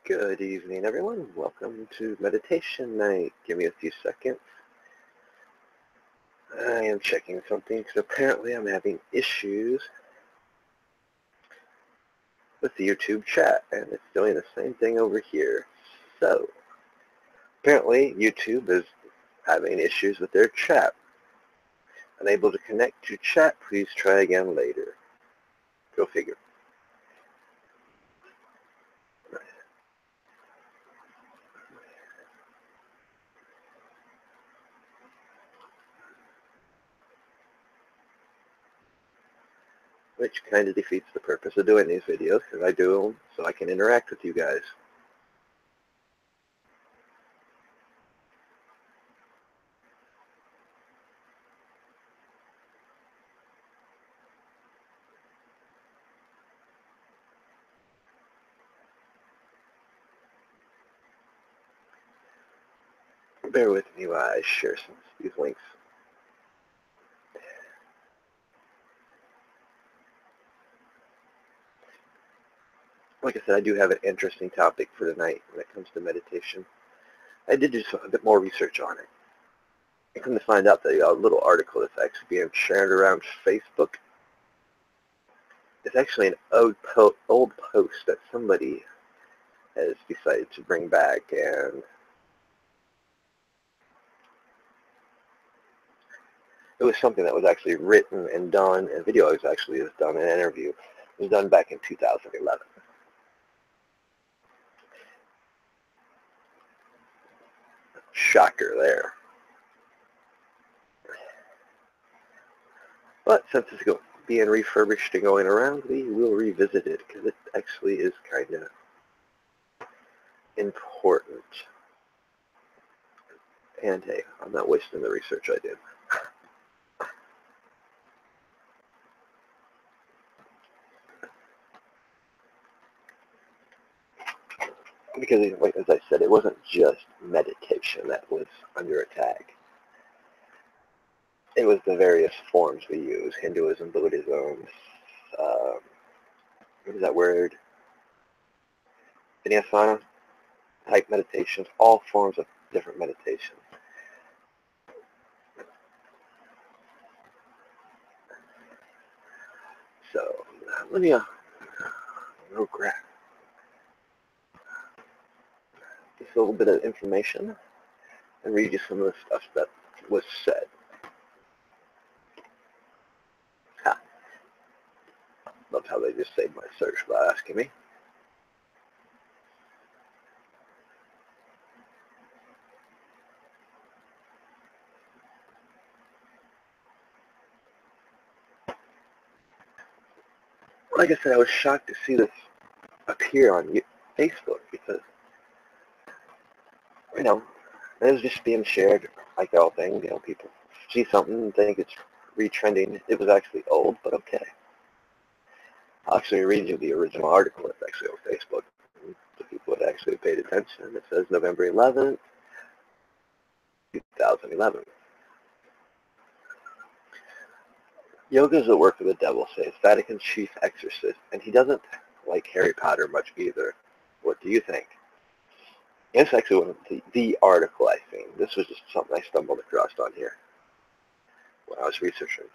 Good evening, everyone. Welcome to meditation night. Give me a few seconds. I am checking something because apparently I'm having issues with the YouTube chat, and it's doing the same thing over here. So, apparently YouTube is having issues with their chat. Unable to connect to chat, please try again later. Go figure. Which kind of defeats the purpose of doing these videos, because I do them so I can interact with you guys. Bear with me while I share some of these links. Like I said, I do have an interesting topic for tonight when it comes to meditation. I did do a bit more research on it. I come to find out that a little article that's actually being shared around Facebook is actually an old post that somebody has decided to bring back, and it was something that was actually written and done, and video was actually done, an interview. It was done back in 2011. Shocker there. But since it's being refurbished and going around, we will revisit it because it actually is kind of important. And hey, I'm not wasting the research I did. Because, like, as I said, it wasn't just meditation that was under attack. It was the various forms we use, Hinduism, Buddhism, what is that word? Vinyasana type meditations, all forms of different meditation. So let me grab just a little bit of information and read you some of the stuff that was said. Love how they just saved my search by asking me. Like I said, I was shocked to see this appear on Facebook because, you know, it was just being shared like all things. You know, people see something and think it's retrending. It was actually old, but okay. I'll actually read you the original article. It's actually on Facebook. The people that actually paid attention. It says November 11th, 2011. Yoga is the work of the devil, says Vatican chief exorcist, and he doesn't like Harry Potter much either. What do you think? It's actually one of the article I think. This was just something I stumbled across on here when I was researching.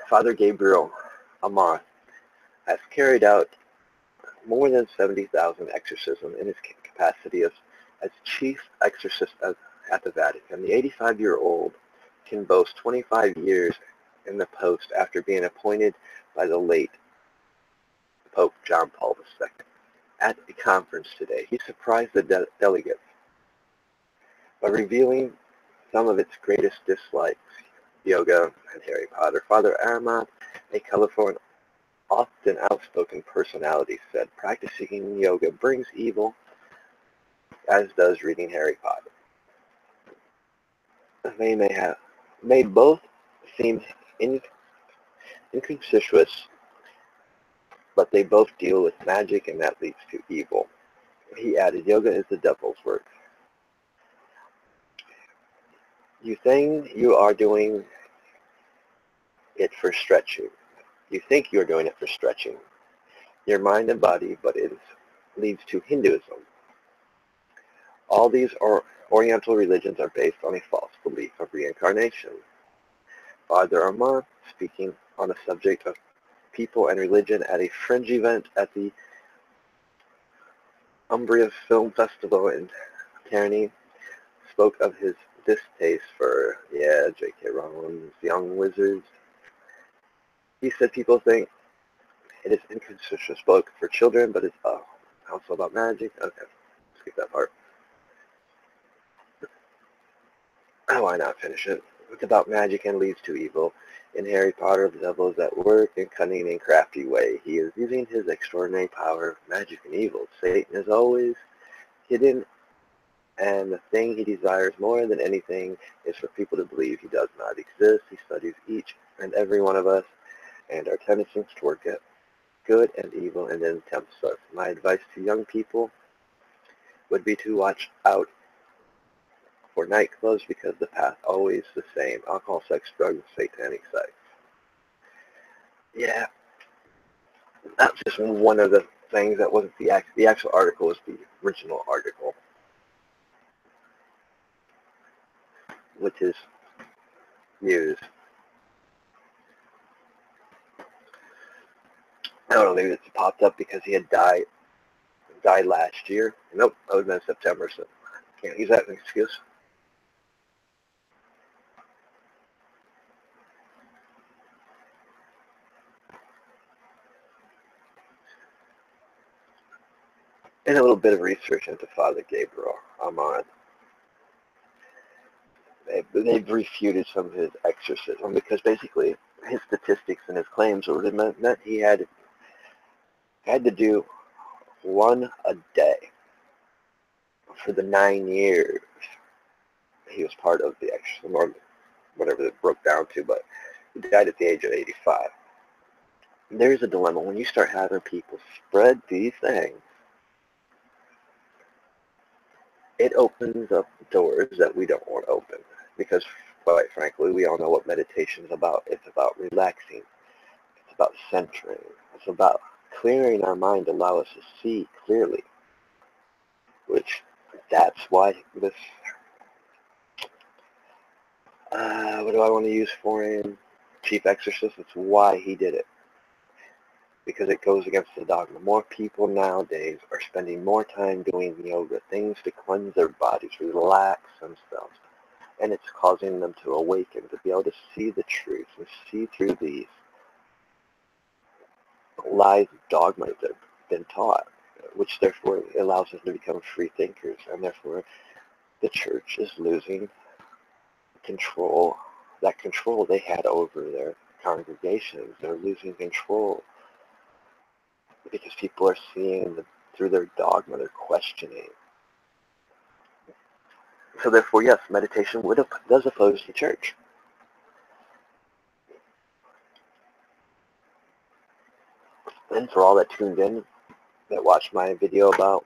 Father Gabriel Amar has carried out more than 70,000 exorcisms in his capacity as chief exorcist at the Vatican. The 85-year-old can boast 25 years in the post after being appointed by the late Pope John Paul II. At a conference today, he surprised the delegates by revealing some of its greatest dislikes, yoga and Harry Potter. Father Armand, a colorful and often outspoken personality, said practicing yoga brings evil, as does reading Harry Potter. They may both seem inconspicuous, but they both deal with magic, and that leads to evil. He added, yoga is the devil's work. You think you are doing it for stretching. You think you're doing it for stretching your mind and body, but it is leads to Hinduism. All these Oriental religions are based on a false belief of reincarnation. Father Armand, speaking on the subject of people and religion at a fringe event at the Umbria Film Festival in Kearney, spoke of his distaste for, J.K. Rowling's Young Wizards. He said people think it is an inconsistent book for children, but it's also about magic. Okay, skip that part. Why not finish it? It's about magic and leads to evil. In Harry Potter, the devil is at work in cunning and crafty way. He is using his extraordinary power of magic and evil. Satan is always hidden, and the thing he desires more than anything is for people to believe he does not exist. He studies each and every one of us and our tendencies toward good and evil, and then tempts us. My advice to young people would be to watch out for nightclubs because the path always the same. Alcohol, sex, drugs, satanic sex. Yeah, that's just one of the things that wasn't the actual article was the original article, which is news. I don't know, maybe it's popped up because he had died last year. Nope, that would have been September, so can't use that as an excuse. And a little bit of research into Father Gabriel Armand. They've refuted some of his exorcism because basically his statistics and his claims would have meant he had to do one a day for the 9 years he was part of the exorcism, or whatever it broke down to, but he died at the age of 85. There's a dilemma when you start having people spread these things. It opens up doors that we don't want to open because, quite frankly, we all know what meditation is about. It's about relaxing. It's about centering. It's about clearing our mind to allow us to see clearly, which that's why this, what do I want to use for him? Chief Exorcist, it's why he did it. Because it goes against the dogma. More people nowadays are spending more time doing yoga, things to cleanse their bodies, relax themselves. And it's causing them to awaken, to be able to see the truth and see through these lies, dogma that they've been taught, which therefore allows us to become free thinkers. And therefore the church is losing control, that control they had over their congregations. They're losing control because people are seeing through their dogma, they're questioning. So therefore, yes, meditation does oppose the church. And for all that tuned in, that watched my video about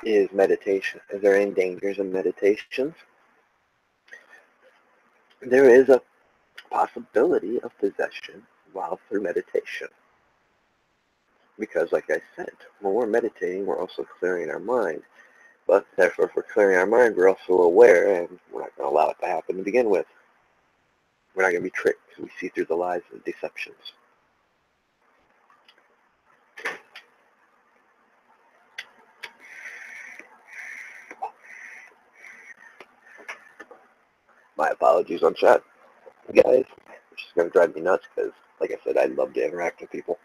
is meditation, is there any dangers in meditations? There is a possibility of possession while through meditation. Because like I said, when we're meditating, we're also clearing our mind. But therefore, if we're clearing our mind, we're also aware, and we're not going to allow it to happen to begin with. We're not going to be tricked. We see through the lies and deceptions. My apologies on chat, guys, which is going to drive me nuts because, like I said, I love to interact with people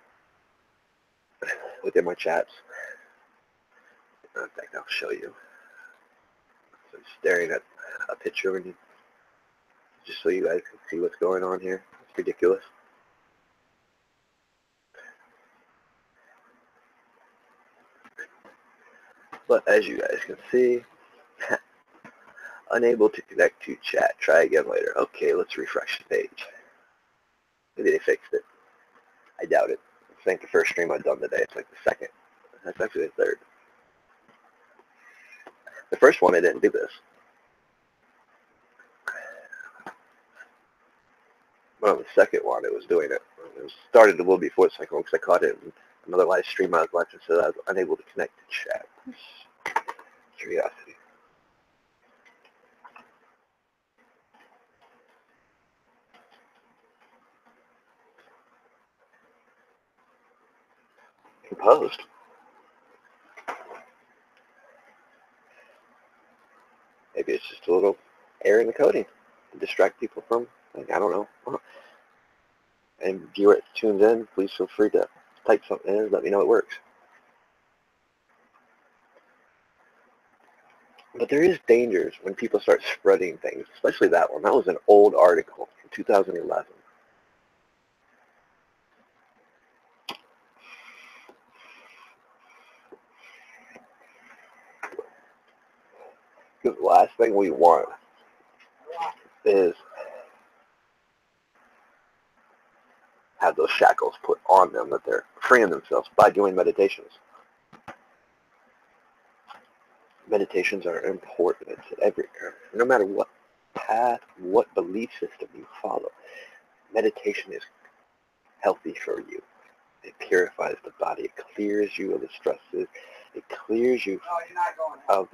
within my chats. In fact, I'll show you. So I'm staring at a picture and just so you guys can see what's going on here. It's ridiculous. But as you guys can see, unable to connect to chat. Try again later. Okay, let's refresh the page. Maybe they fixed it. I doubt it. I think the first stream I've done today, it's like the second. That's actually the third. The first one, I didn't do this. But on the second one, it was doing it. It started a little before the second one because I caught it in another live stream I was watching, so I was unable to connect to chat. Curiosity. Composed. Maybe it's just a little error in the coding to distract people from, like, I don't know. And viewer that tunes in, please feel free to type something in and let me know it works. But there is dangers when people start spreading things, especially that one. That was an old article from 2011. Because the last thing we want is have those shackles put on them that they're freeing themselves by doing meditations. Meditations are important. It's everywhere. No matter what path, what belief system you follow, meditation is healthy for you. It purifies the body. It clears you of the stresses. It clears you of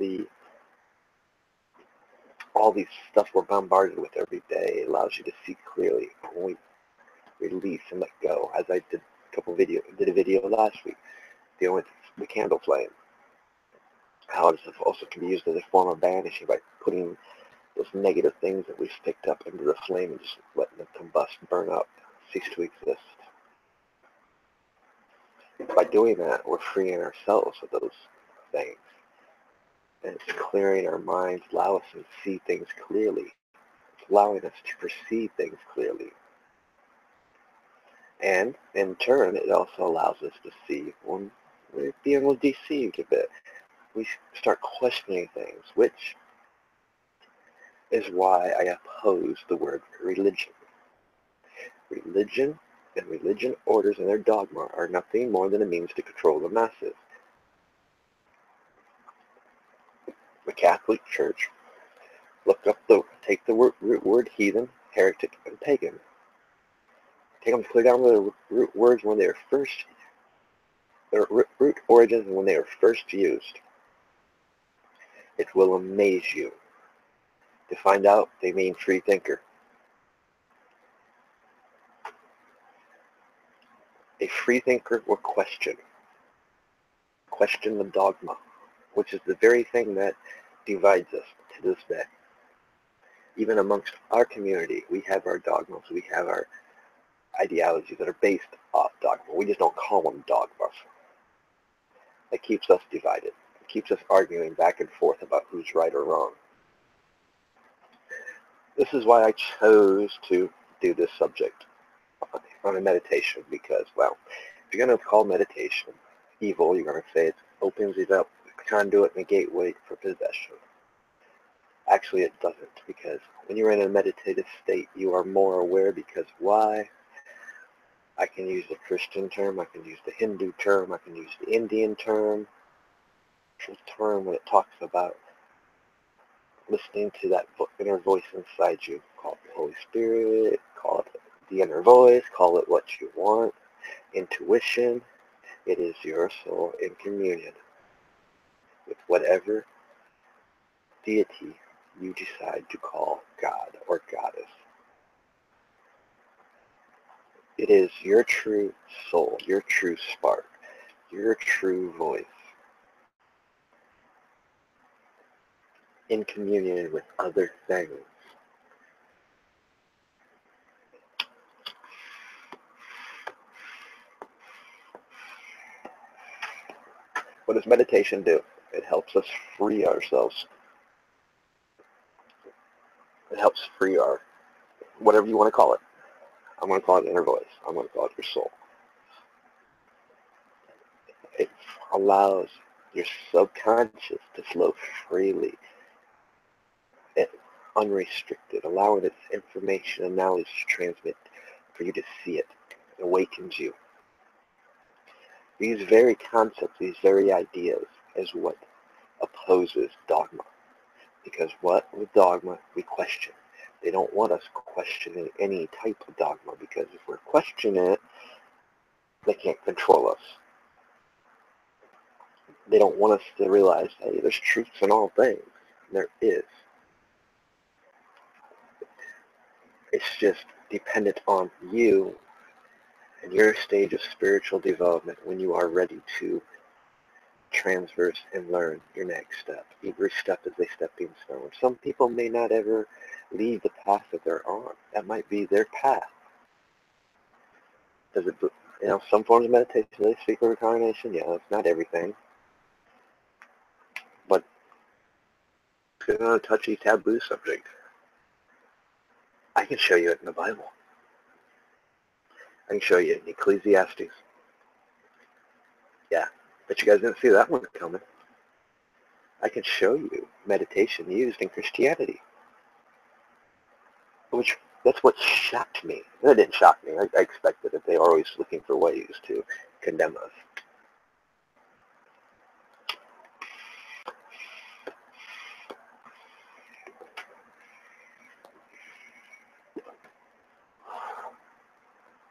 all these stuff we're bombarded with every day. It allows you to see clearly. When we release and let go, as I did a video last week dealing with the candle flame. How it also can be used as a form of banishing by putting those negative things that we've picked up into the flame and just letting them combust, burn up, cease to exist. By doing that, we're freeing ourselves of those things. And it's clearing our minds, allow us to see things clearly. It's allowing us to perceive things clearly. And in turn, it also allows us to see when we're being deceived a bit. We start questioning things, which is why I oppose the word religion. Religion and religion orders and their dogma are nothing more than a means to control the masses. The Catholic Church, take the root word heathen, heretic, and pagan. Take them clear down to the root words when they were first, their root origins and when they were first used. It will amaze you to find out they mean free thinker. A free thinker will question the dogma, which is the very thing that divides us to this day. Even amongst our community, we have our dogmas, we have our ideologies that are based off dogma. We just don't call them dogmas. That keeps us divided. It keeps us arguing back and forth about who's right or wrong. This is why I chose to do this subject on a meditation, because, well, if you're going to call meditation evil, you're going to say it opens it up, conduit and a gateway for possession. Actually, it doesn't, because when you're in a meditative state, you are more aware. Because why? I can use the Christian term, I can use the Hindu term, I can use the Indian term. The term when it talks about listening to that inner voice inside you. Call it the Holy Spirit, call it the inner voice, call it what you want. Intuition. It is your soul in communion with whatever deity you decide to call God or Goddess. It is your true soul, your true spark, your true voice in communion with other things. What does meditation do? It helps us free ourselves. It helps free our, whatever you want to call it. I'm going to call it inner voice. I'm going to call it your soul. It allows your subconscious to flow freely, unrestricted, allowing its information and knowledge to transmit for you to see it. It awakens you. These very concepts, these very ideas is what opposes dogma. Because with dogma, we question. They don't want us questioning any type of dogma, because if we're questioning it, they can't control us. They don't want us to realize, hey, there's truths in all things. There is. It's just dependent on you and your stage of spiritual development when you are ready to transverse and learn your next step. Every step is a stepping stone. Some people may not ever leave the path that they're on. That might be their path. Does it, some forms of meditation, they speak of reincarnation. Yeah, it's not everything. But it's a touchy, taboo subject. I can show you it in the Bible. I can show you it in Ecclesiastes. Yeah, but you guys didn't see that one coming. I can show you meditation used in Christianity. Which, that's what shocked me. That didn't shock me. I expected it. They are always looking for ways to condemn us.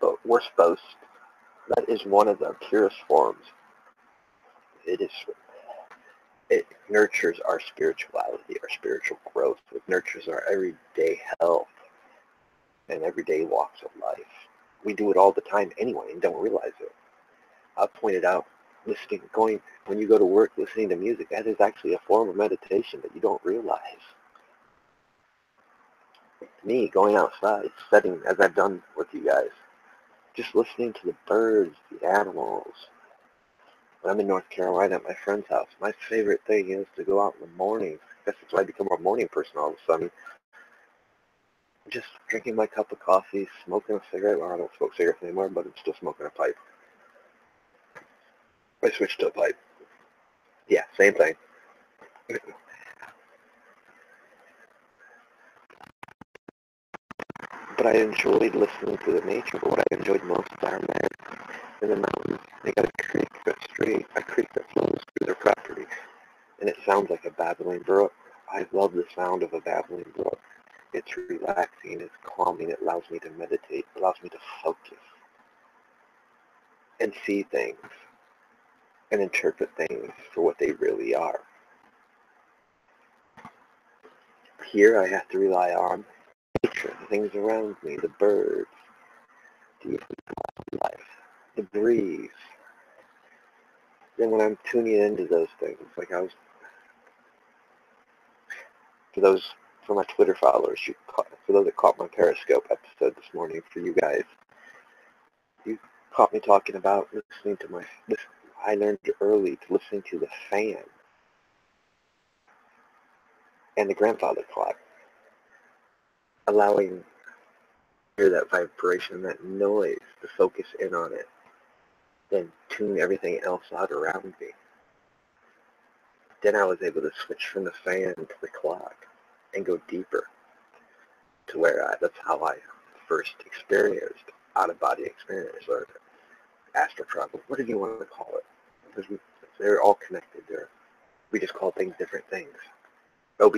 But we're supposed, that is one of the purest forms. It nurtures our spirituality, our spiritual growth. It nurtures our everyday health and everyday walks of life. We do it all the time anyway and don't realize it. I pointed out, when you go to work, listening to music, that is actually a form of meditation that you don't realize. Me, going outside, setting, as I've done with you guys, just listening to the birds, the animals. When I'm in North Carolina at my friend's house, my favorite thing is to go out in the morning. I guess that's why I become a morning person all of a sudden. Just drinking my cup of coffee, smoking a cigarette. Well, I don't smoke cigarettes anymore, but I'm still smoking a pipe. I switched to a pipe. Yeah, same thing. But I enjoyed listening to the nature. But what I enjoyed most down there in the mountains, they got a creek that flows through their property, and it sounds like a babbling brook. I love the sound of a babbling brook. It's relaxing, it's calming, it allows me to meditate, it allows me to focus and see things and interpret things for what they really are. Here I have to rely on nature, the things around me, the birds, the life, the breeze. Then when I'm tuning into those things, like I was, for my Twitter followers, for those that caught my Periscope episode this morning, for you guys, you caught me talking about listening to I learned early to listen to the fan and the grandfather clock, allowing hear that vibration, that noise, to focus in on it, then tune everything else out around me. Then I was able to switch from the fan to the clock and go deeper to that's how I first experienced out-of-body experience or astral travel, whatever you want to call it. Because they're all connected. We just call things different things. OB.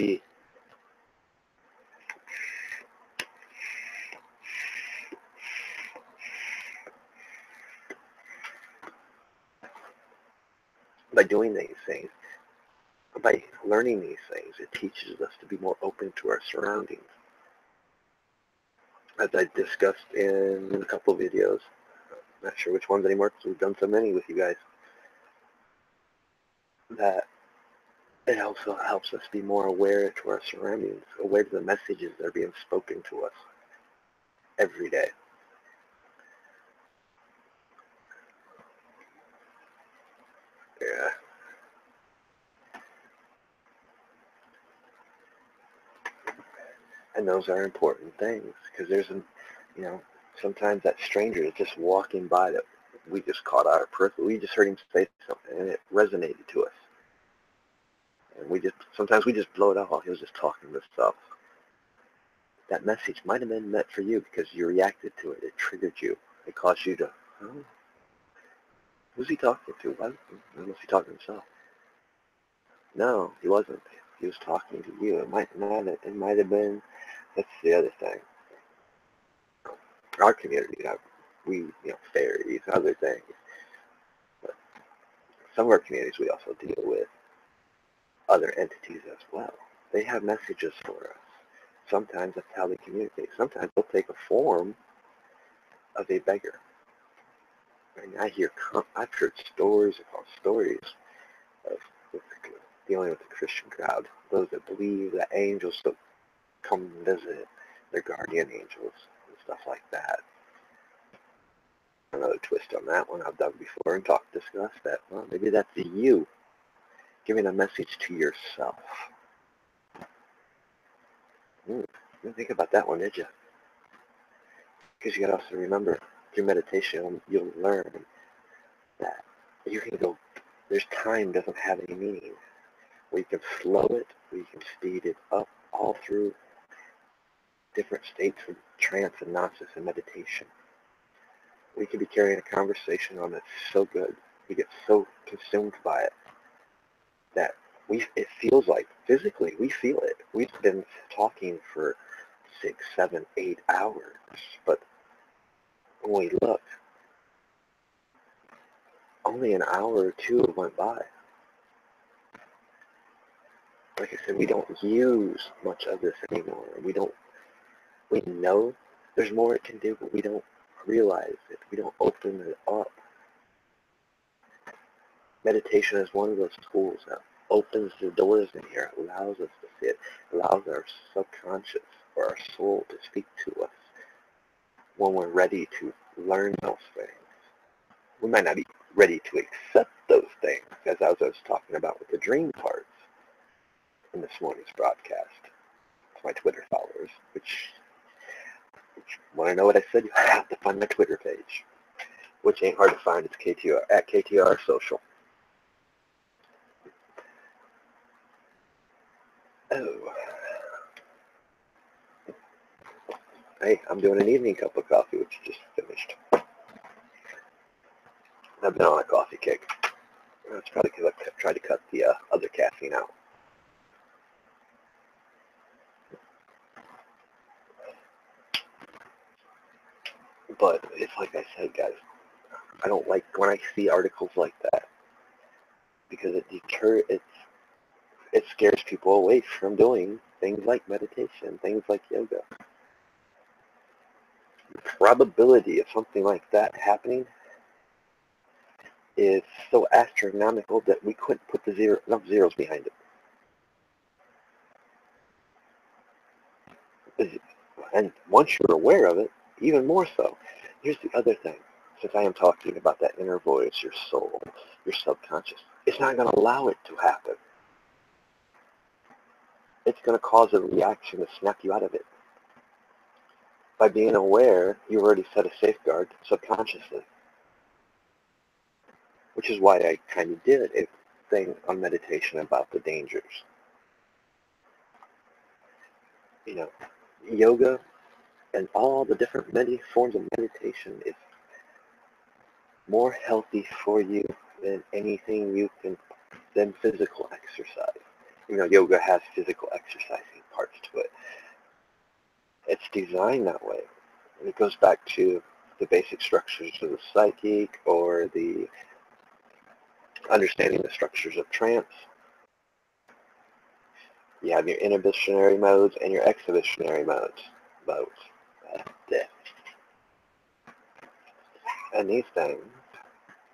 By doing these things, by learning these things, it teaches us to be more open to our surroundings. As I discussed in a couple of videos, I'm not sure which ones anymore because we've done so many with you guys, that it also helps us be more aware to our surroundings, aware to the messages that are being spoken to us every day. Yeah. And those are important things because sometimes that stranger is just walking by that we just caught our peripheral. We just heard him say something and it resonated to us. And sometimes we just blow it off. He was just talking this stuff. That message might have been meant for you because you reacted to it. It triggered you. It caused you to, oh, who's he talking to? Was he talking to himself? No, he wasn't. He was talking to you. It might have been, that's the other thing. Our community, fairies, other things. But some of our communities we also deal with other entities as well. They have messages for us. Sometimes that's how they communicate. Sometimes they'll take a form of a beggar. And I've heard stories upon stories of dealing with the Christian crowd, those that believe that angels still come and visit, their guardian angels and stuff like that. Another twist on that one I've done before and discussed that, well, maybe that's you giving a message to yourself. Didn't think about that one, did you? Because you got to also remember, through meditation, you'll learn that you can go, there's time doesn't have any meaning. We can slow it, we can speed it up, all through different states of trance and gnosis and meditation. We could be carrying a conversation on that's so good, we get so consumed by it, that it feels like, physically, we feel it. We've been talking for 6, 7, 8 hours, but when we look, only an hour or two went by. Like I said, we don't use much of this anymore. We know there's more it can do, but we don't realize it. We don't open it up. Meditation is one of those tools that opens the doors in here, allows us to see it, allows our subconscious or our soul to speak to us when we're ready to learn those things. We might not be ready to accept those things, as I was talking about with the dream parts in this morning's broadcast to my Twitter followers, which want to know what I said, you have to find my Twitter page, which ain't hard to find. It's KTR, at KTR Social. Oh. Hey, I'm doing an evening cup of coffee, which just finished. I've been on a coffee kick. That's probably because I tried to cut the other caffeine out. But it's like I said, guys, I don't like when I see articles like that, because it scares people away from doing things like meditation, things like yoga. The probability of something like that happening is so astronomical that we couldn't put enough zeros behind it. And once you're aware of it, even more so. Here's the other thing. Since I am talking about that inner voice, your soul, your subconscious, it's not going to allow it to happen. It's going to cause a reaction to snap you out of it. By being aware, you already set a safeguard subconsciously. Which is why I kind of did a thing on meditation about the dangers. You know, yoga and all the different forms of meditation is more healthy for you than anything than physical exercise. You know, yoga has physical exercising parts to it. It's designed that way. And it goes back to the basic structures of the psychic, or the understanding the structures of trance. You have your inhibitionary modes and your exhibitionary modes. And these things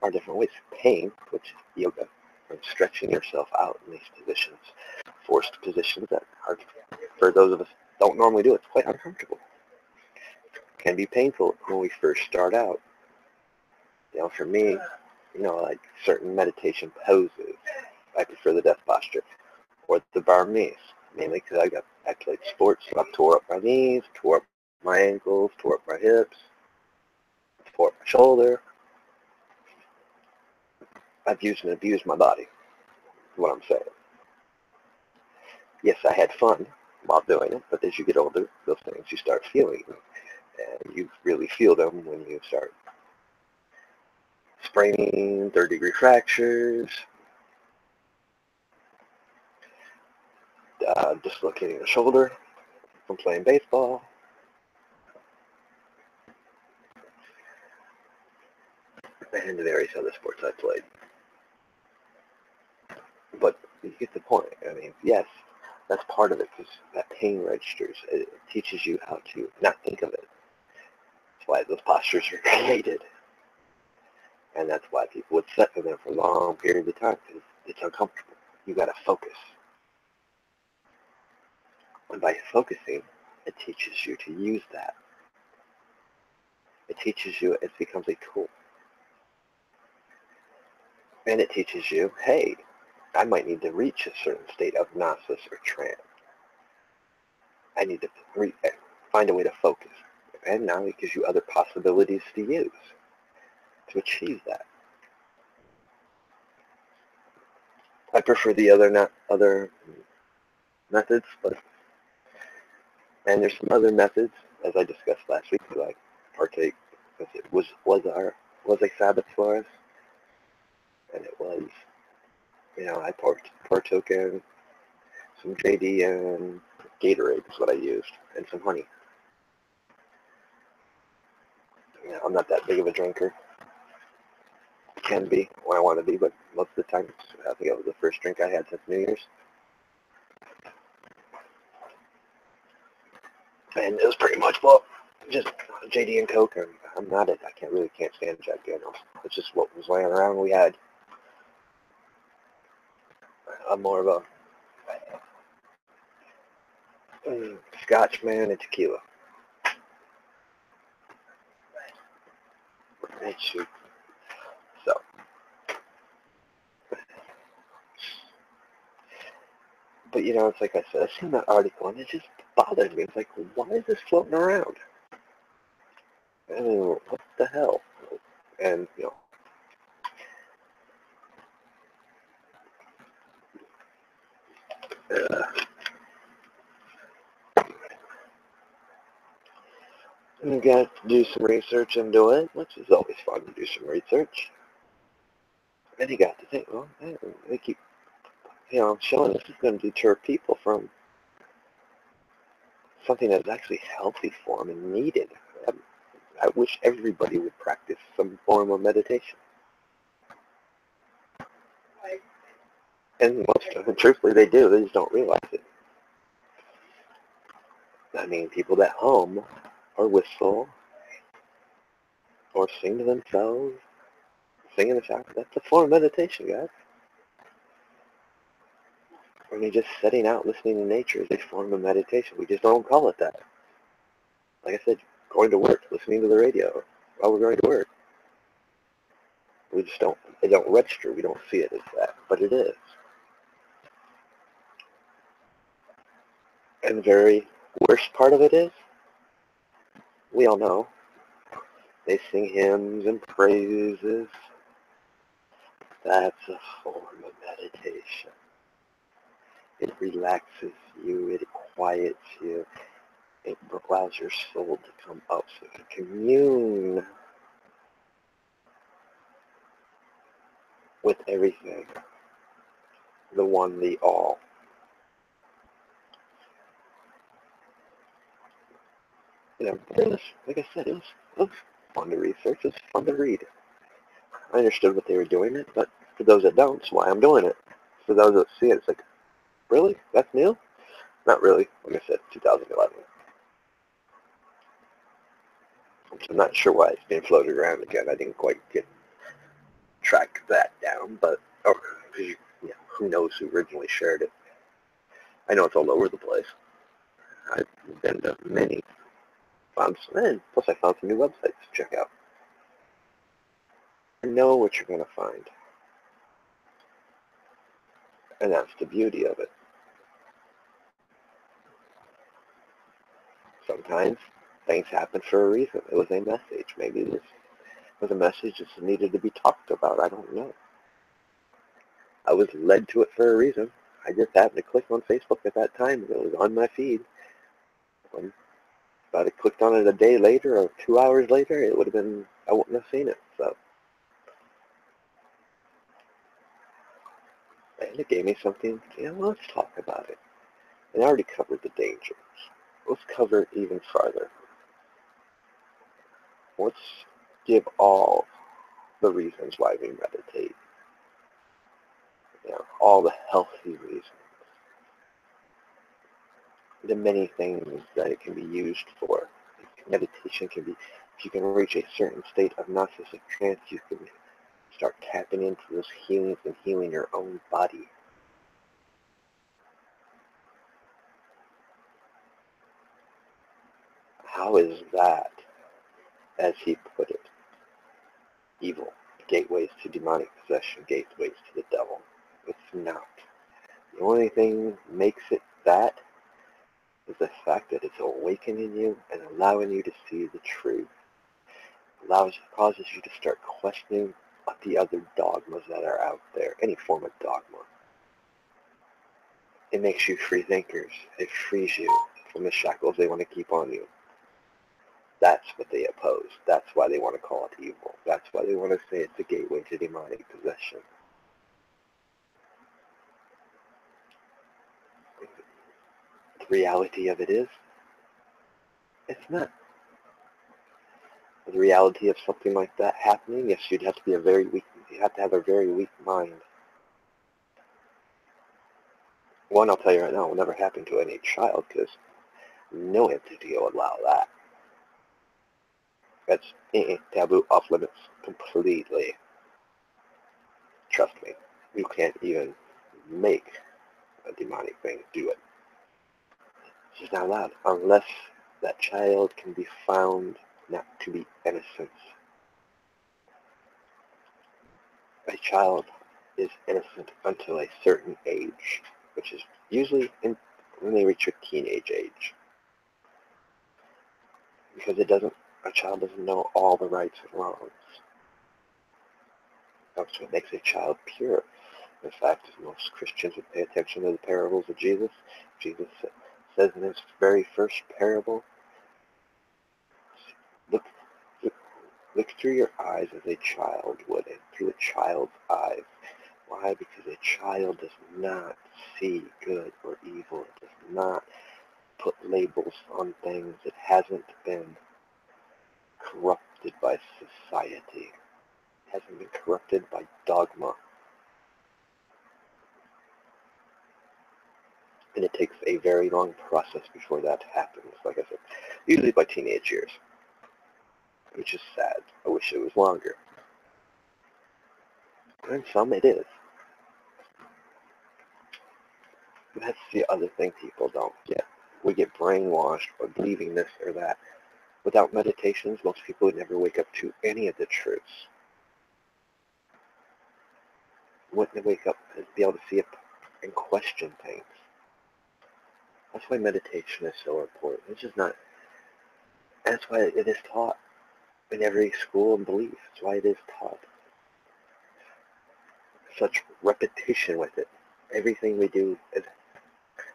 are different ways. Pain, which is yoga, and stretching yourself out in these positions, forced positions that are, for those of us who don't normally do it, it's quite uncomfortable. It can be painful when we first start out. You know, for me, like certain meditation poses, I prefer the death posture, or the Burmese, mainly because I played sports, so I tore up my knees, tore up my ankles, tore up my hips, tore up my shoulder. I've used and abused my body, is what I'm saying. Yes, I had fun while doing it, but as you get older, those things you start feeling, and you really feel them when you start spraining, third-degree fractures, dislocating a shoulder from playing baseball. And various other sports I played. But you get the point. I mean, yes, that's part of it because that pain registers. It teaches you how to not think of it. That's why those postures are created. And that's why people would sit in them for long periods of time because it's uncomfortable. You got to focus. And by focusing, it teaches you to use that. It teaches you, it becomes a tool. And it teaches you, hey, I might need to reach a certain state of gnosis or trance. I need to find a way to focus. And now it gives you other possibilities to use to achieve that. I prefer the other methods, and there's some other methods, as I discussed last week, that I partake because it was a Sabbath for us, and it was, I partook in some JD and Gatorade is what I used, and some honey. I'm not that big of a drinker. Can be when I want to be, but most of the time, I think it was the first drink I had since New Year's. And it was pretty much, just JD and Coke, and I can't stand Jack Daniels. It's just what was laying around we had. I'm more of a Scotch man and tequila. And shoot. So, but it's like I said, I seen that article and it just bothered me. It's like, why is this floating around? I mean, what the hell? And, you got to do some research into it, which is always fun to do some research. And you got to think, well, they keep, showing this is going to deter people from something that's actually healthy for them and needed. I wish everybody would practice some form of meditation. And truthfully, they do. They just don't realize it. I mean, people that hum or whistle or sing to themselves, sing in the shower, that's a form of meditation, guys. I mean, just setting out, listening to nature is a form of meditation. We just don't call it that. Like I said, going to work, listening to the radio while we're going to work. We just don't, it don't register. We don't see it as that, but it is. And the very worst part of it is, we all know, they sing hymns and praises. That's a form of meditation. It relaxes you. It quiets you. It allows your soul to come up so you can commune with everything. The one, the all. Like I said, it was fun to research. It was fun to read. I understood what they were doing it, but for those that don't, it's why I'm doing it. For those that see it, it's like, really? That's new? Not really. Like I said, 2011. I'm not sure why it's being floated around again. I didn't quite track that down, but who knows who originally shared it. I know it's all over the place. I've been to many. Plus I found some new websites to check out. You know what you're going to find. And that's the beauty of it. Sometimes things happen for a reason. It was a message. Maybe this was a message that needed to be talked about. I don't know. I was led to it for a reason. I just happened to click on Facebook at that time, and it was on my feed. When if I had clicked on it a day later or 2 hours later, I wouldn't have seen it. So, and it gave me something, let's talk about it. And I already covered the dangers. Let's cover it even farther. Let's give all the reasons why we meditate. all the healthy reasons, the many things that it can be used for. Meditation can be, if you can reach a certain state of narcissistic trance, you can start tapping into those healings and healing your own body. How is that, as he put it, evil? Gateways to demonic possession, gateways to the devil. It's not. The only thing makes it that is the fact that it's awakening you and allowing you to see the truth. Causes you to start questioning the other dogmas that are out there, any form of dogma. It makes you free thinkers. It frees you from the shackles they want to keep on you. That's what they oppose. That's why they want to call it evil. That's why they want to say it's a gateway to demonic possession. The reality of it is, it's not. The reality of something like that happening, yes, you'd have to have a very weak mind. One, I'll tell you right now, will never happen to any child because no entity will allow that. That's taboo, off limits completely. Trust me, you can't even make a demonic thing do it. It's just not allowed unless that child can be found not to be innocent. A child is innocent until a certain age, which is usually when they reach a teenage age. Because a child doesn't know all the rights and wrongs. That's what makes a child pure. In fact, most Christians would pay attention to the parables of Jesus. Jesus says in his very first parable, look through your eyes as a child would, and through a child's eyes. Why? Because a child does not see good or evil. It does not put labels on things. It hasn't been corrupted by society. It hasn't been corrupted by dogma. And it takes a very long process before that happens, like I said, usually by teenage years, which is sad. I wish it was longer. And some it is. That's the other thing people don't get. We get brainwashed by believing this or that. Without meditations, most people would never wake up to any of the truths. Wouldn't wake up and be able to see it and question things. That's why meditation is so important. It's just not, and that's why it is taught in every school and belief. That's why it is taught. Such repetition with it. Everything we do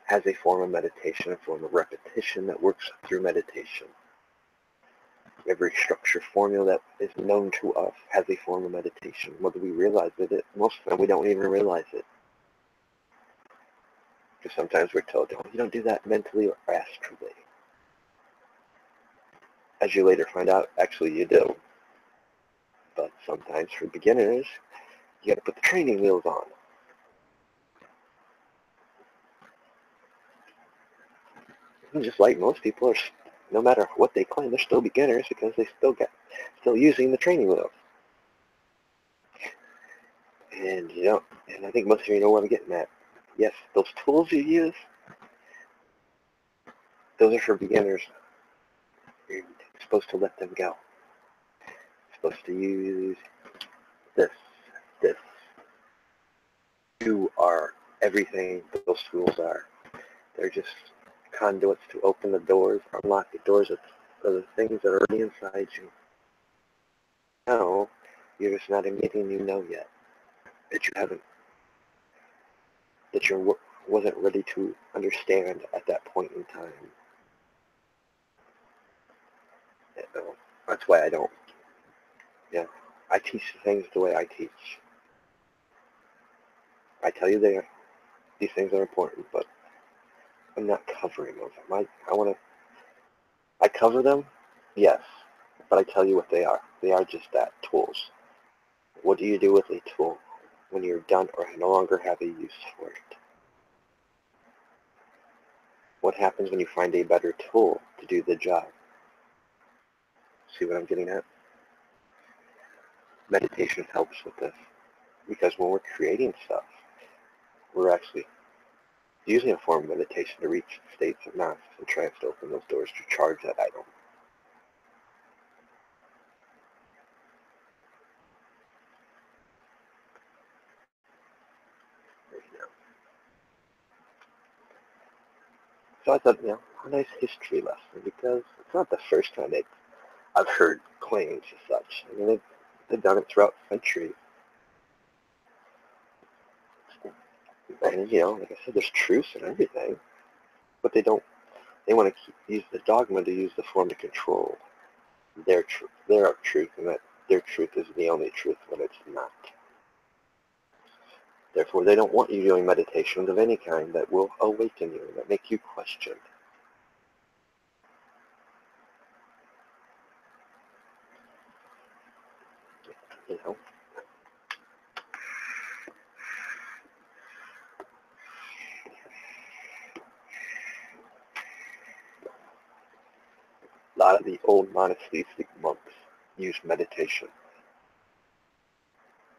has a form of meditation, a form of repetition that works through meditation. Every structure formula that is known to us has a form of meditation. Whether we realize it, most of the time we don't even realize it. Because sometimes we're told, oh, you don't do that mentally or astrally. As you later find out, actually you do. But sometimes for beginners, you got to put the training wheels on. And just like most people are, no matter what they claim, they're still beginners because they still using the training wheels. And and I think most of you know where I'm getting at. Yes, those tools you use, those are for beginners. You're supposed to let them go. You're supposed to use this. You are everything those tools are. They're just conduits to open the doors, unlock the doors of the things that are already inside you. No, you're just not admitting you know yet. That you haven't, that you wasn't ready to understand at that point in time. That's why I don't, I teach things the way I teach. I tell you these things are important, but I'm not covering them. I cover them, yes, but I tell you what they are. They are just that, tools. What do you do with a tool? when you're done or no longer have a use for it? What happens when you find a better tool to do the job? See what I'm getting at? Meditation helps with this because when we're creating stuff, we're actually using a form of meditation to reach states of mass and trance to open those doors to charge that item. So I thought, a nice history lesson because it's not the first time I've heard claims as such. I mean, they've done it throughout centuries. And, like I said, there's truth in everything, but they want to use the dogma to use the form to control their truth, and that their truth is the only truth when it's not. Therefore, they don't want you doing meditations of any kind that will awaken you, that make you question. A lot of the old monasteristic monks use meditation.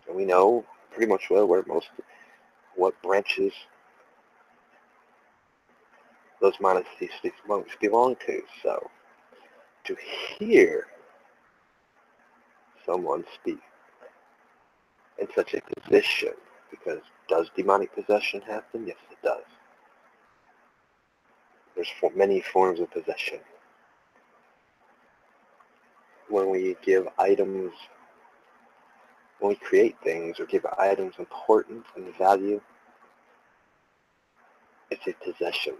And we know pretty much what branches those monasteristic monks belong to. So to hear someone speak in such a position, because does demonic possession happen? Yes, it does. There's many forms of possession. When we give items, when we create things or give items importance and value, it's a possession.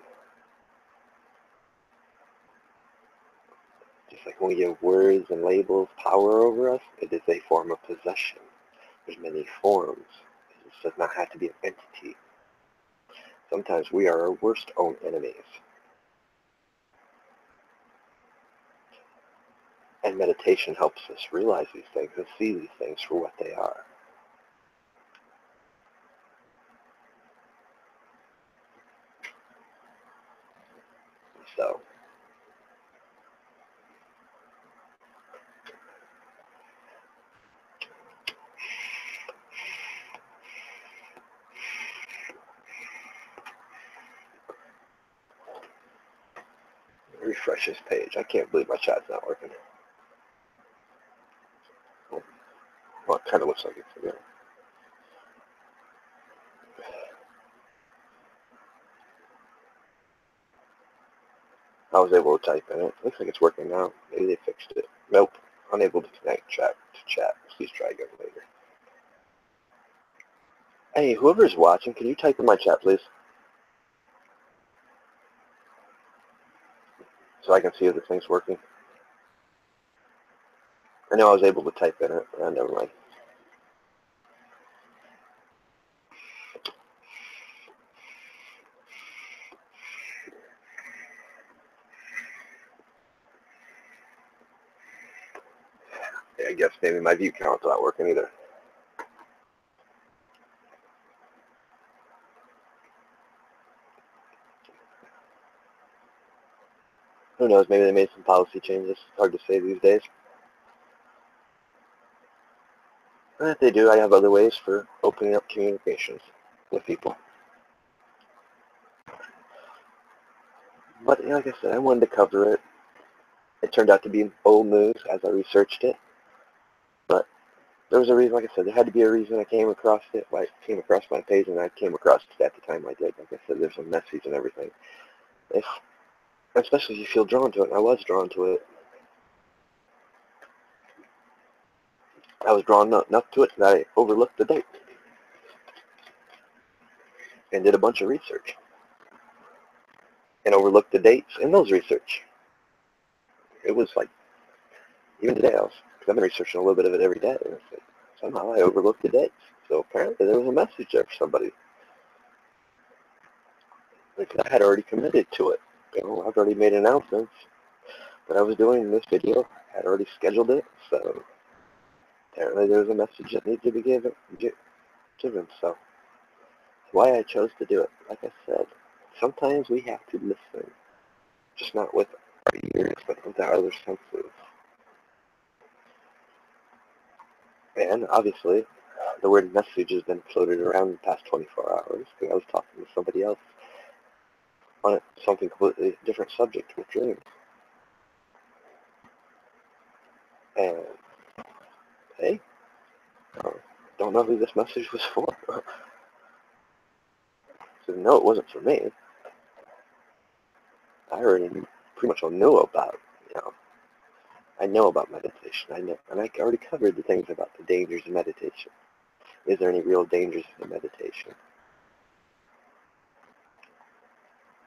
Just like when we give words and labels power over us, it is a form of possession. There's many forms. It does not have to be an entity. Sometimes we are our worst own enemies. And meditation helps us realize these things and see these things for what they are. So, refresh this page. I can't believe my chat's not working. Well, it kind of looks like it's, I was able to type in it. Looks like it's working now. Maybe they fixed it. Nope. Unable to connect chat to chat. Please try again later. Hey, whoever's watching, can you type in my chat, please? So I can see if this thing's working. I know I was able to type in it. Never mind. Yeah, I guess maybe my view count's not working either. Who knows? Maybe they made some policy changes. It's hard to say these days. And if they do, I have other ways for opening up communications with people. But like I said, I wanted to cover it. It turned out to be old news as I researched it. But there was a reason, like I said, there had to be a reason I came across it. I came across my page and I came across it at the time I did. Like I said, there's a message and everything. Especially if you feel drawn to it, and I was drawn to it. I was drawn enough to it that I overlooked the date and did a bunch of research and overlooked the dates in those research. It was like, even today, because I've been researching a little bit of it every day, and somehow I overlooked the dates. So apparently there was a message there for somebody. Like I had already committed to it. I've already made announcements that I was doing this video. I had already scheduled it, so apparently there was a message that needed to be given. children. So that's why I chose to do it. Like I said, sometimes we have to listen, just not with our ears, but with our other senses. And obviously, the word message has been floated around the past 24 hours because I was talking to somebody else on something completely different subject with dreams. And hey, don't know who this message was for. So no, it wasn't for me. I already pretty much knew about, I know about meditation. I know, and I already covered the things about the dangers of meditation. Is there any real dangers of meditation?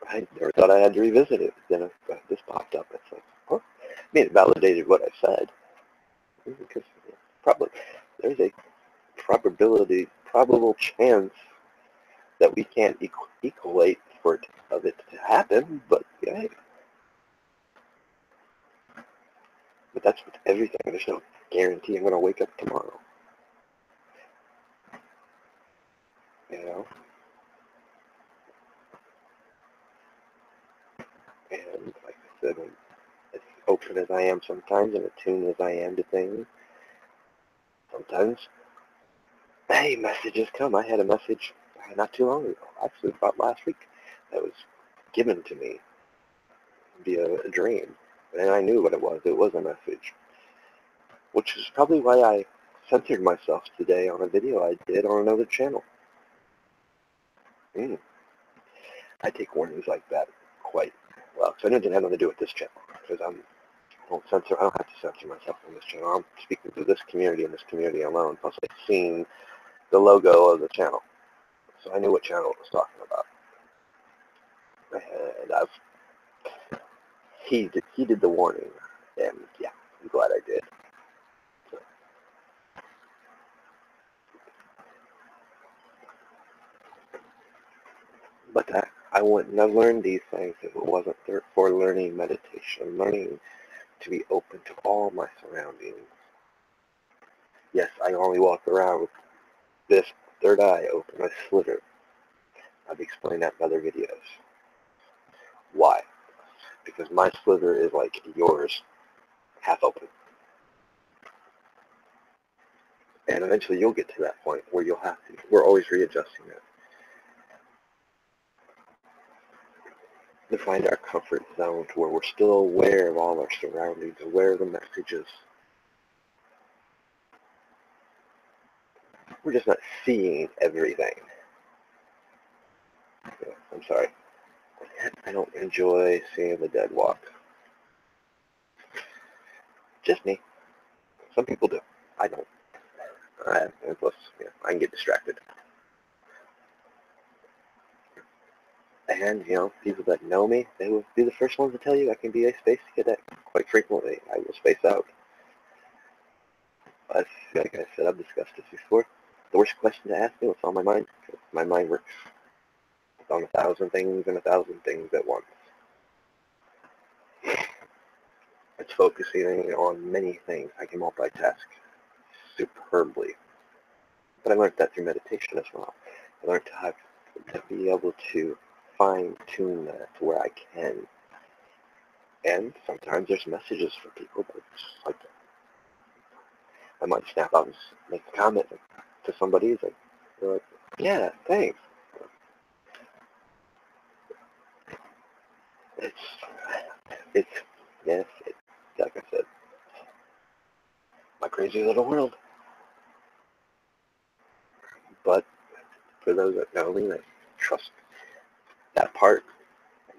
I never thought I had to revisit it. Then this popped up. It's like, oh, I mean, it validated what I said. Because probably there's a probable chance that we can't equate for of it to happen, but yeah. But that's with everything. There's no guarantee I'm going to wake up tomorrow. You know? And like I said, as open as I am sometimes and attuned as I am to things, sometimes, hey, messages come. I had a message not too long ago, actually about last week, that was given to me via a dream. And I knew what it was. It was a message. Which is probably why I censored myself today on a video I did on another channel. I take warnings like that quite well. So it didn't have nothing to do with this channel. Because I don't have to censor myself on this channel. I'm speaking to this community and this community alone. Plus I've seen the logo of the channel. So I knew what channel it was talking about. And he did the warning. And yeah, I'm glad I did. But I wouldn't have learned these things if it wasn't for learning meditation, learning to be open to all my surroundings. Yes, I only walk around with this third eye open, a sliver. I've explained that in other videos. Why? Because my sliver is like yours, half open. And eventually you'll get to that point where you'll have to. We're always readjusting it. To find our comfort zone to where we're still aware of all our surroundings, aware of the messages. We're just not seeing everything. I'm sorry. I don't enjoy seeing the dead walk. Just me. Some people do. I don't. And plus, I can get distracted. And, people that know me, they will be the first ones to tell you I can be a space cadet. Quite frequently, I will space out. But, like I said, I've discussed this before. The worst question to ask me, what's on my mind? My mind works on 1,000 things and 1,000 things at once. It's focusing on many things. I can multitask superbly. But I learned that through meditation as well. I learned to be able to fine-tune that to where I can. And sometimes there's messages for people that just like I might snap out and make a comment to somebody. They're like, yeah, thanks. It's like I said, my crazy little world. But for those that know me, that trust that part,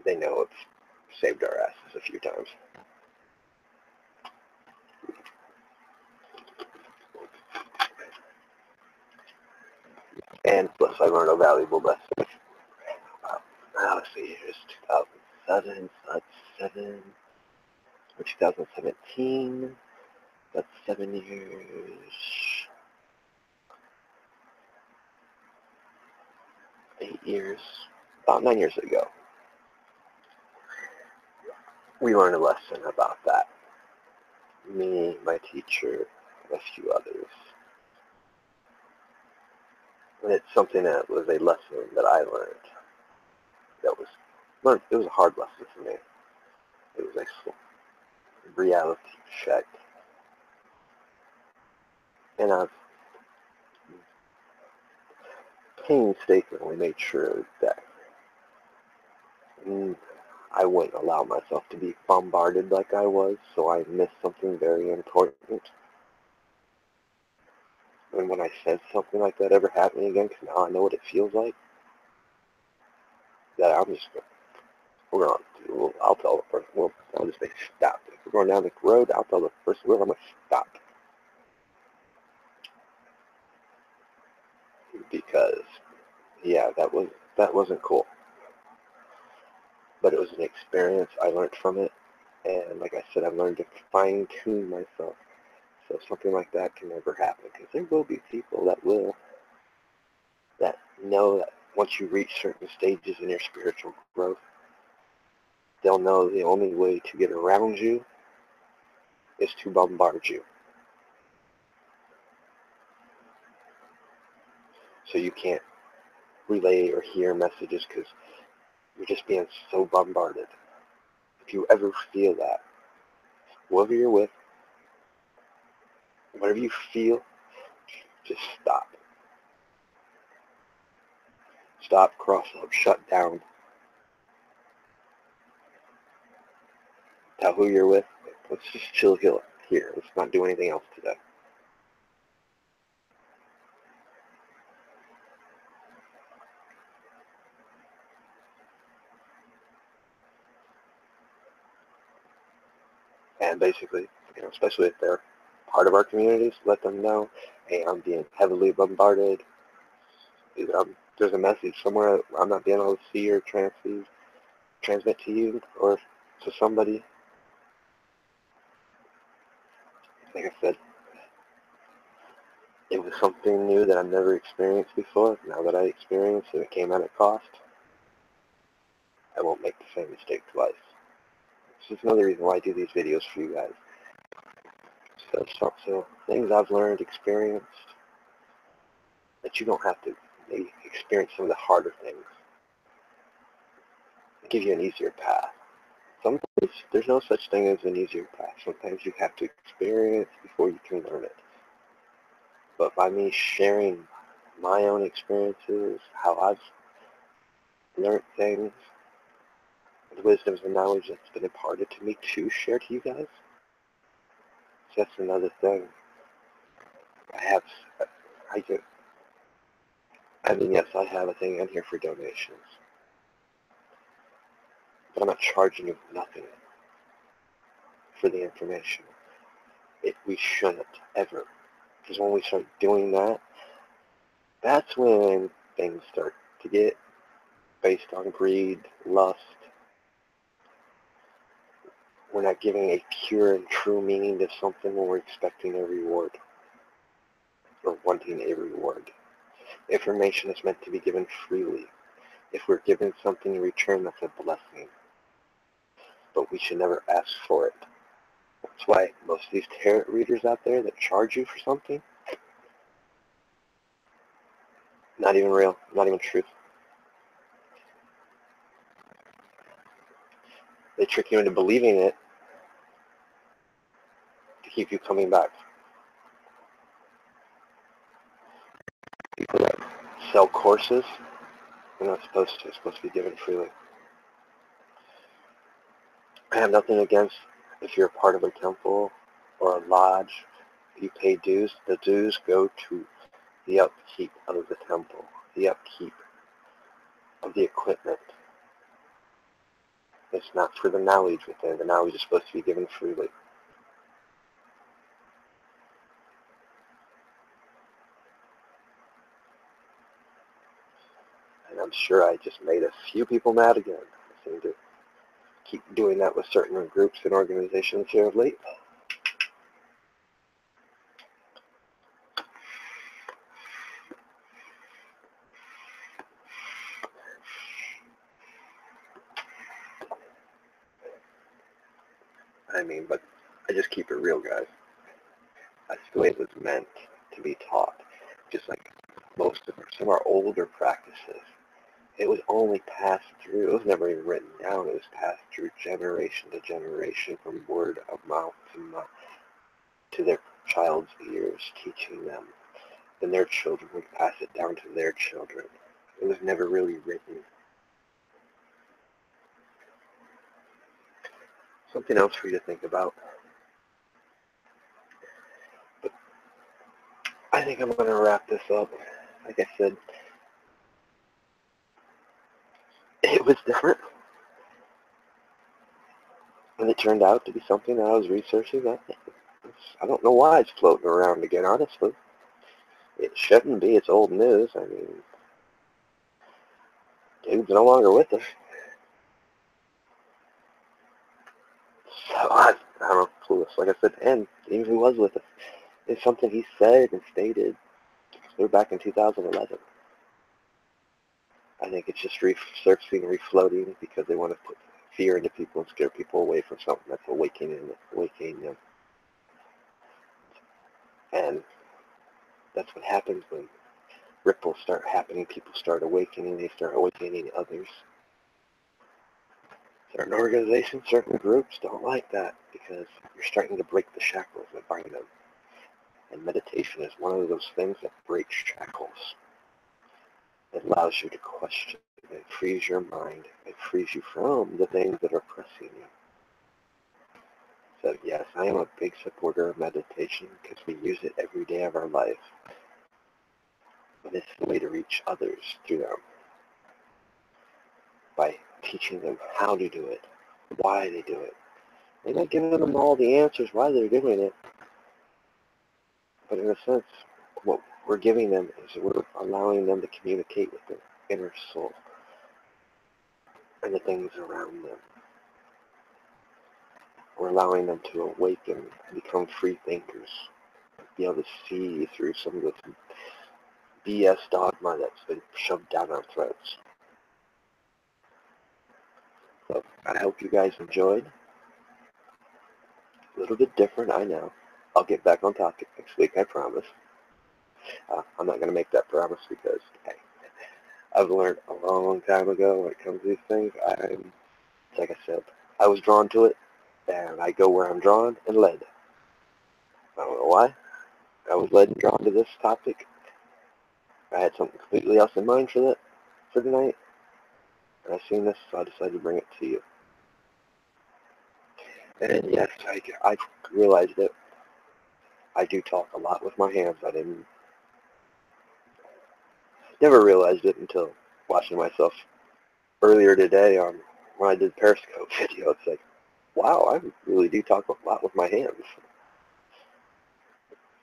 they know it's saved our asses a few times. And plus I learned a valuable lesson. Let's see, it's 2007, so that's 2017, that's 7 years, 8 years, about 9 years ago. We learned a lesson about that. Me, my teacher, and a few others. And it's something that was a lesson that I learned. It was a hard lesson for me. It was a reality check. And I've painstakingly made sure that I wouldn't allow myself to be bombarded like I was, so I missed something very important. And when I said something like that ever happening again, because now I know what it feels like, that I'm just I'll tell the person, I'll just say stop. If we're going down the road, I'll tell the person, I'm going to stop. Because, yeah, that wasn't cool. But it was an experience. I learned from it. And like I said, I've learned to fine-tune myself. So something like that can never happen. Because there will be people that know that once you reach certain stages in your spiritual growth, they'll know the only way to get around you is to bombard you. So you can't relay or hear messages because you're just being so bombarded. If you ever feel that, whoever you're with, whatever you feel, just stop. Stop, cross up, shut down. Tell who you're with. Let's just chill here. Let's not do anything else today. And basically, especially if they're part of our communities, let them know, hey, I'm being heavily bombarded. There's a message somewhere I'm not being able to see or transmit to you or to somebody. Like I said, it was something new that I've never experienced before. Now that I experienced it, it came at a cost. I won't make the same mistake twice. This is another reason why I do these videos for you guys. So things I've learned, experienced, that you don't have to maybe experience some of the harder things. Give you an easier path. Sometimes there's no such thing as an easier path. Sometimes you have to experience before you can learn it. But by me sharing my own experiences, how I've learned things, the wisdoms and knowledge that's been imparted to me to share to you guys, so that's another thing. Yes, I have a thing on here for donations. But I'm not charging you nothing for the information. We shouldn't, ever. Because when we start doing that, that's when things start to get based on greed, lust. We're not giving a pure and true meaning to something when we're expecting a reward or wanting a reward. Information is meant to be given freely. If we're given something in return, that's a blessing. But we should never ask for it. That's why most of these tarot readers out there that charge you for something, not even real, not even truth. They trick you into believing it to keep you coming back. People that sell courses, they're not supposed to. It's supposed to be given freely. I have nothing against if you're a part of a temple or a lodge, you pay dues. The dues go to the upkeep of the temple, the upkeep of the equipment. It's not for the knowledge within. The knowledge is supposed to be given freely. And I'm sure I just made a few people mad again. I seem to keep doing that with certain groups and organizations here of late. But I just keep it real, guys. That's the way it was meant to be taught. Just like most of some of our older practices, it was only passed through. It was never even written down. It was passed through generation to generation, from word of mouth to their child's ears, teaching them. Then their children would pass it down to their children. It was never really written. Something else for you to think about. But I think I'm going to wrap this up. Like I said, it was different. And it turned out to be something that I was researching. I don't know why it's floating around again, honestly. It shouldn't be. It's old news. I mean, dude's no longer with us. So I don't know, clueless. Like I said, and even if he was with us, it's something he said and stated. We're back in 2011. I think it's just resurfacing, refloating, because they want to put fear into people and scare people away from something that's awakening them. And that's what happens when ripples start happening. People start awakening. They start awakening others. Certain organizations, certain groups don't like that, because you're starting to break the shackles that bind them. And meditation is one of those things that breaks shackles. It allows you to question. It frees your mind. It frees you from the things that are oppressing you. So yes, I am a big supporter of meditation, because we use it every day of our life. But it's the way to reach others through them, by teaching them how to do it, why they do it. We're not giving them all the answers why they're doing it, but in a sense, what we're giving them is we're allowing them to communicate with their inner soul and the things around them. We're allowing them to awaken and become free thinkers, be able to see through some of the BS dogma that's been shoved down our throats. So I hope you guys enjoyed. A little bit different, I know. I'll get back on topic next week, I promise. I'm not going to make that promise, because, hey, I've learned a long time ago when it comes to these things. Like I said, I was drawn to it, and I go where I'm drawn and led. I don't know why. I was led and drawn to this topic. I had something completely else in mind for tonight, and I seen this, so I decided to bring it to you. And yes, I realized it. I do talk a lot with my hands. I never realized it until watching myself earlier today when I did Periscope video. It's like, wow, I really do talk a lot with my hands.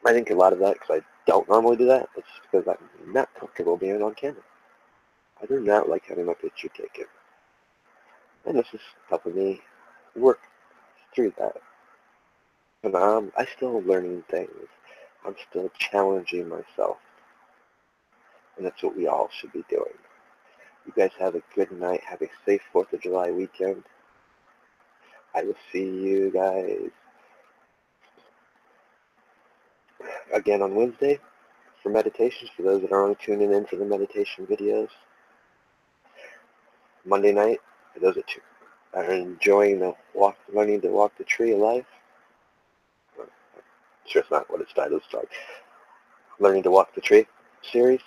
I think a lot of that, because I don't normally do that, it's because I'm not comfortable being on camera. I do not like having my picture taken. And this is helping me work through that. And I'm still learning things. I'm still challenging myself. And that's what we all should be doing. You guys have a good night. Have a safe 4th of July weekend. I will see you guys again on Wednesday for meditations, for those that are only tuning in for the meditation videos. Monday night, for those that are enjoying learning to walk the tree of life. I'm sure it's not what it's titled. It's like Learning to Walk the Tree series.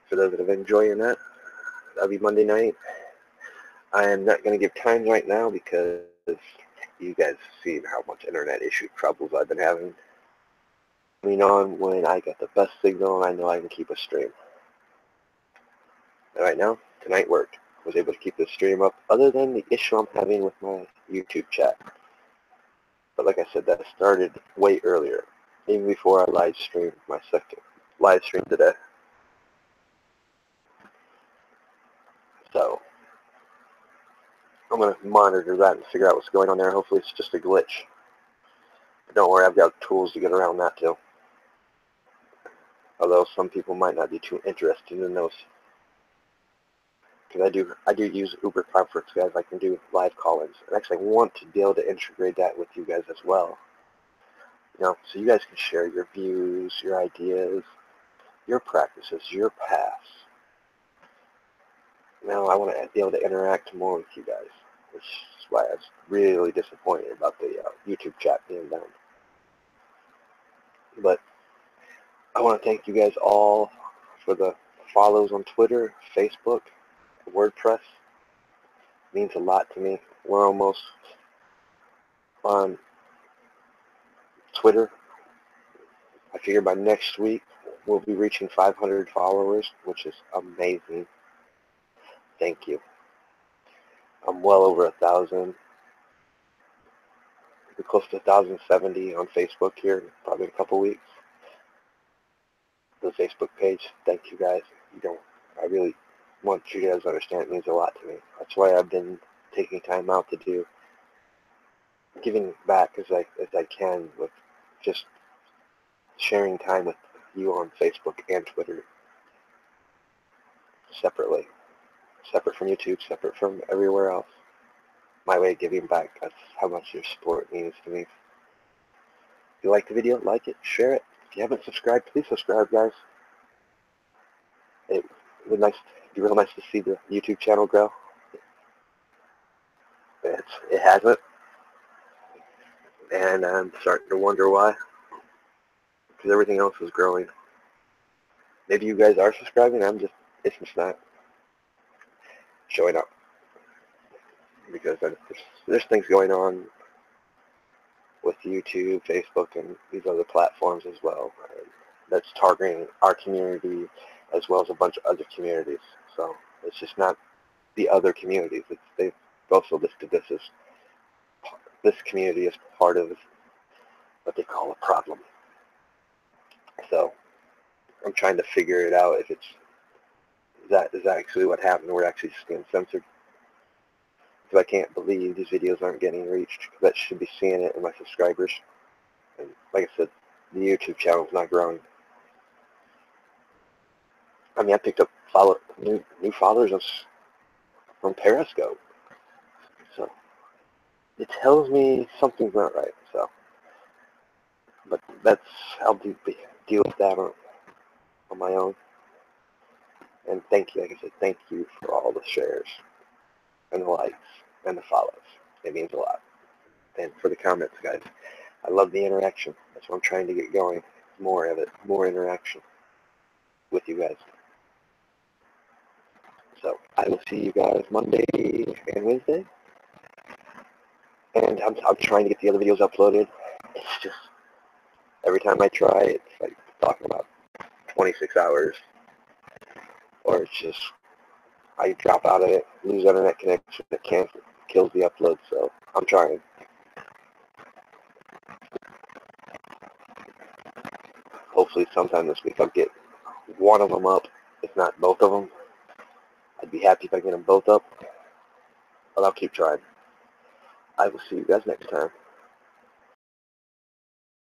For those that have been enjoying that, that'll be Monday night. I am not going to give times right now, because you guys have seen how much internet issue troubles I've been having. Coming on when I got the best signal and I know I can keep a stream. And right now, tonight worked. I was able to keep the stream up, other than the issue I'm having with my YouTube chat. But like I said, that started way earlier, even before I live streamed my second live stream today. So I'm going to monitor that and figure out what's going on there. Hopefully it's just a glitch. But don't worry, I've got tools to get around that too. Although some people might not be too interested in those. Because I do use Uber Conference, guys. I can do live call-ins. And actually I want to be able to integrate that with you guys as well. so you guys can share your views, your ideas, your practices, your paths. Now I want to be able to interact more with you guys, which is why I was really disappointed about the YouTube chat being down. But I want to thank you guys all for the follows on Twitter, Facebook, Wordpress. It means a lot to me. We're almost on Twitter. I figure by next week we'll be reaching 500 followers, which is amazing. Thank you. I'm well over 1,000. We're close to 1,070 on Facebook here in probably a couple weeks. The Facebook page, thank you guys. I really want you guys to understand it means a lot to me. That's why I've been taking time out to do giving back as I can with just sharing time with you on Facebook and Twitter separately. Separate from YouTube, separate from everywhere else. My way of giving back. That's how much your support means to me. If you like the video, like it, share it. If you haven't subscribed, please subscribe, guys. It would be real nice to see the YouTube channel grow. It hasn't, and I'm starting to wonder why. Because everything else is growing. Maybe you guys are subscribing. It's just not showing up. Because there's things going on with YouTube, Facebook, and these other platforms as well. That's targeting our community as well as a bunch of other communities. So it's just not the other communities. They've also listed this community as part of what they call a problem. So I'm trying to figure it out if is that actually what happened. We're actually just getting censored. Because I can't believe these videos aren't getting reached. That should be seeing it in my subscribers. And like I said, the YouTube channel is not growing. I mean, I picked up new followers from Periscope. So it tells me something's not right. So, but I'll deal with that on my own. And thank you, like I said, thank you for all the shares and the likes and the follows. It means a lot. And for the comments, guys, I love the interaction. That's what I'm trying to get going. More of it, more interaction with you guys. So I will see you guys Monday and Wednesday. And I'm trying to get the other videos uploaded. It's just, every time I try, it's like talking about 26 hours. Or it's just, I drop out of it, lose internet connection, it kills the upload. So I'm trying. Hopefully sometime this week I'll get one of them up, if not both of them. I'd be happy if I get them both up, but I'll keep trying. I will see you guys next time.